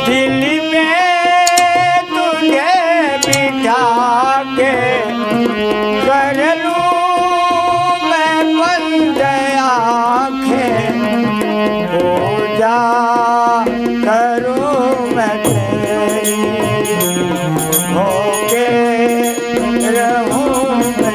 दिल में तुझे बिठा के कर लूं मैं बंद आँखें, हो जा करूं मैं तेरी, होके रहूं मैं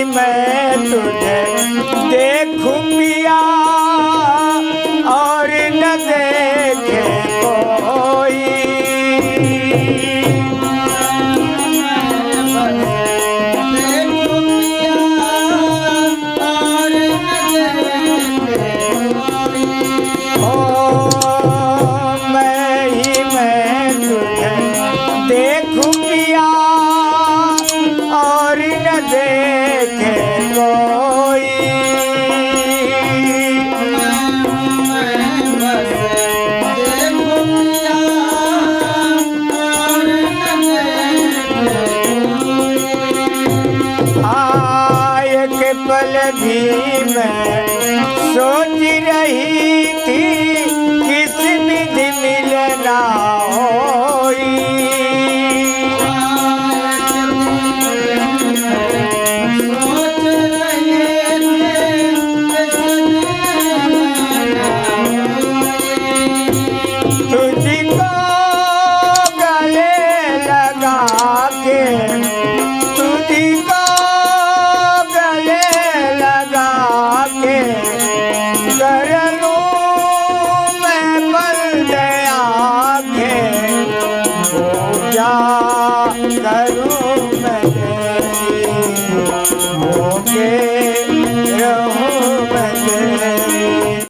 मैं तुझे देखूं पिया और न देखे कोई, मैं तुझे देखूं पिया और न देखे कोई, एक पल भी मैं सोच रही थी किस विधि मिलना होई, तुझको